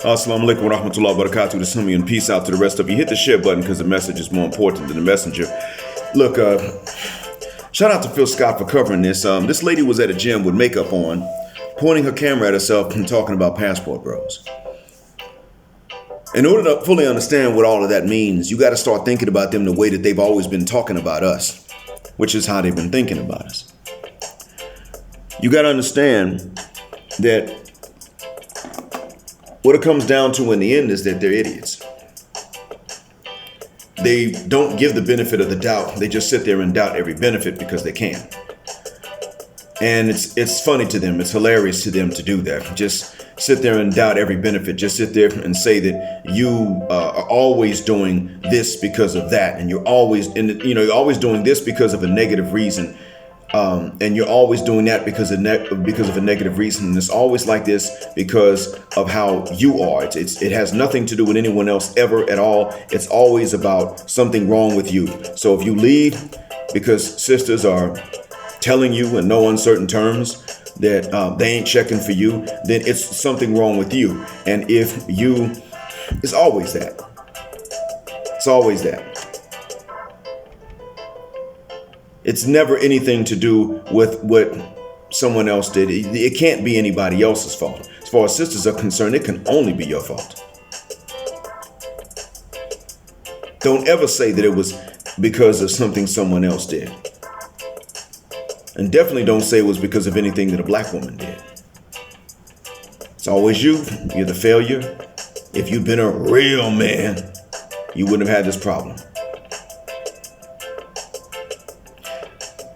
Assalamu alaikum wa rahmatullahi wa barakatuh. To some of you, and peace out to the rest of you. Hit the share button because the message is more important than the messenger. Look, shout out to Phil Scott for covering this. This lady was at a gym with makeup on, pointing her camera at herself and talking about passport bros. In order to fully understand what all of that means, you got to start thinking about them the way that they've always been talking about us, which is how they've been thinking about us. You got to understand that what it comes down to in the end is that they're idiots. They don't give the benefit of the doubt. They just sit there and doubt every benefit because they can. And it's funny to them. It's hilarious to them to do that. Just sit there and doubt every benefit. Just sit there and say that you are always doing this because of that, and you're always you're always doing this because of a negative reason. And you're always doing that because of a negative reason. And it's always like this because of how you are. It has nothing to do with anyone else ever at all. It's always about something wrong with you. So if you leave because sisters are telling you in no uncertain terms that they ain't checking for you, then it's something wrong with you. And if you, it's always that. It's always that. It's never anything to do with what someone else did. It can't be anybody else's fault. As far as sisters are concerned, it can only be your fault. Don't ever say that it was because of something someone else did. And definitely don't say it was because of anything that a black woman did. It's always you. You're the failure. If you'd been a real man, you wouldn't have had this problem.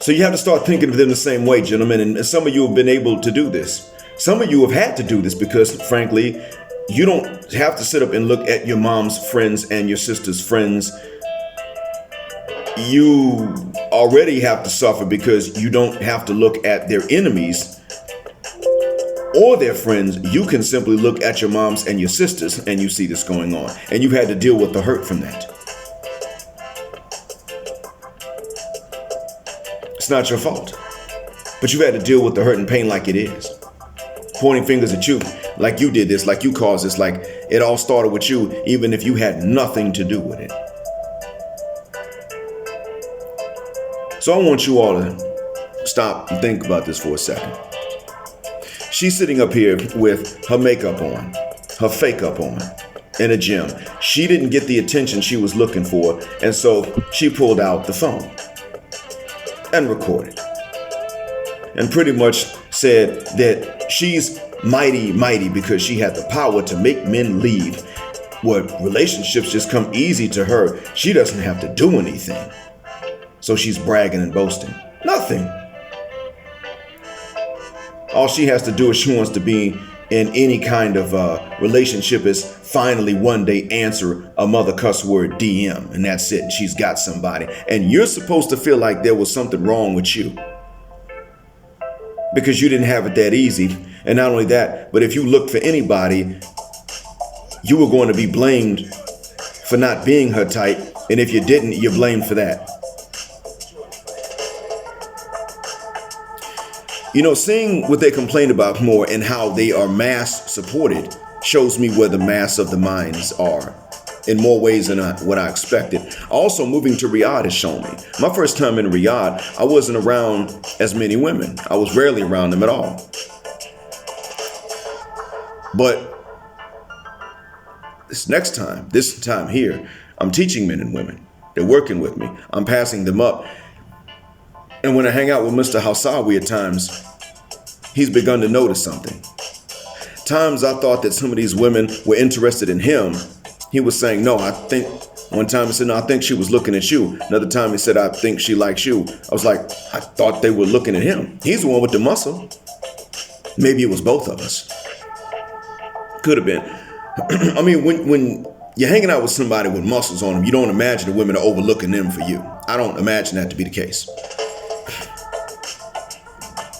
So you have to start thinking of them the same way, gentlemen. And some of you have been able to do this. Some of you have had to do this because, frankly, you don't have to sit up and look at your mom's friends and your sister's friends. You already have to suffer because you don't have to look at their enemies or their friends. You can simply look at your moms and your sisters and you see this going on. And you've had to deal with the hurt from that. It's not your fault, but you've had to deal with the hurt and pain like it is. Pointing fingers at you, like you did this, like you caused this, like it all started with you, even if you had nothing to do with it. So I want you all to stop and think about this for a second. She's sitting up here with her makeup on, her fake up on, in a gym. She didn't get the attention she was looking for, and so she pulled out the phone and recorded, and pretty much said that she's mighty because she had the power to make men leave. What relationships just come easy to her. She doesn't have to do anything. So she's bragging and boasting. Nothing. All she has to do if she wants to be in any kind of relationship is finally one day answer a mother cuss word DM, and that's it. And she's got somebody. And you're supposed to feel like there was something wrong with you because you didn't have it that easy. And not only that, but if you looked for anybody, you were going to be blamed for not being her type. And if you didn't, you're blamed for that. You know, seeing what they complain about more and how they are mass supported shows me where the mass of the minds are in more ways than what I expected. Also, moving to Riyadh has shown me. My first time in Riyadh, I wasn't around as many women. I was rarely around them at all. But this time here, I'm teaching men and women. They're working with me. I'm passing them up. And when I hang out with Mr. Hausawi at times, he's begun to notice something. Times I thought that some of these women were interested in him. He was saying, no, I think, one time he said, no, I think she was looking at you. Another time he said, I think she likes you. I was like, I thought they were looking at him. He's the one with the muscle. Maybe it was both of us. Could have been. I mean, when you're hanging out with somebody with muscles on them, you don't imagine the women are overlooking them for you. I don't imagine that to be the case.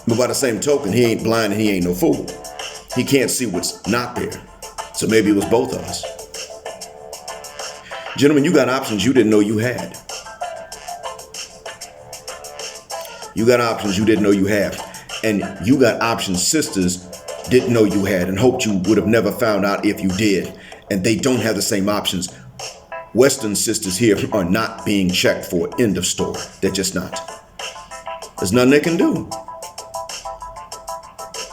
But by the same token, he ain't blind and he ain't no fool. He can't see what's not there. So maybe it was both of us. Gentlemen, you got options you didn't know you had. You got options you didn't know you have. And you got options, sisters, didn't know you had and hoped you would have never found out if you did. And they don't have the same options. Western sisters here are not being checked for, end of story. They're just not. There's nothing they can do.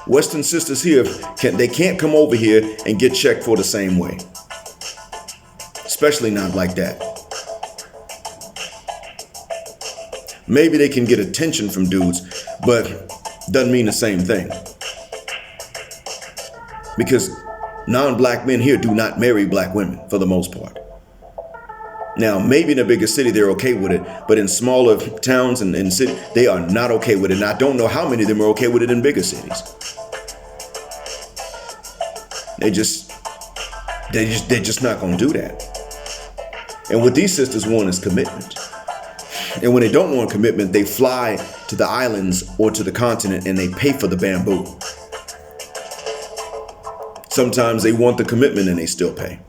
Western sisters here, they can't come over here and get checked for the same way. Especially not like that. Maybe they can get attention from dudes, but doesn't mean the same thing. Because non-black men here do not marry black women for the most part. Now, maybe in a bigger city, they're okay with it, but in smaller towns and cities, they are not okay with it. And I don't know how many of them are okay with it in bigger cities. They're just not going to do that. And what these sisters want is commitment. And when they don't want commitment, they fly to the islands or to the continent and they pay for the bamboo. Sometimes they want the commitment and they still pay.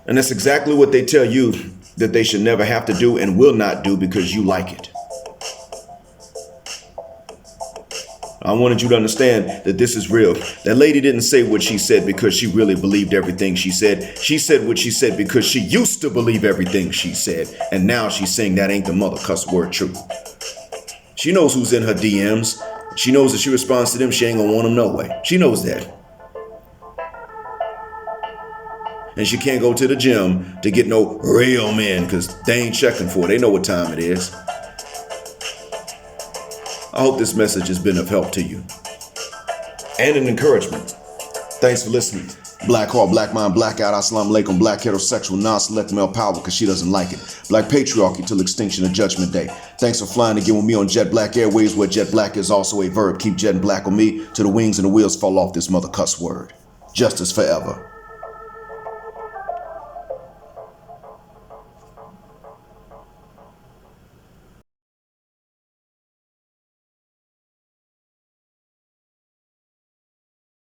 And that's exactly what they tell you that they should never have to do and will not do because you like it. I wanted you to understand that this is real. That lady didn't say what she said because she really believed everything she said. She said what she said because she used to believe everything she said. And now she's saying that ain't the mother cuss word truth. She knows who's in her DMs. She knows that she responds to them, she ain't gonna want them no way. She knows that. And she can't go to the gym to get no real men because they ain't checking for it. They know what time it is. I hope this message has been of help to you and an encouragement. Thanks for listening. Black Heart, Black Mind, Blackout, Assalamu Alaikum, Black Heterosexual, Non-Select Male Power because she doesn't like it. Black Patriarchy till extinction of Judgment Day. Thanks for flying again with me on Jet Black Airways where Jet Black is also a verb. Keep jetting black on me till the wings and the wheels fall off this mother cuss word. Justice forever.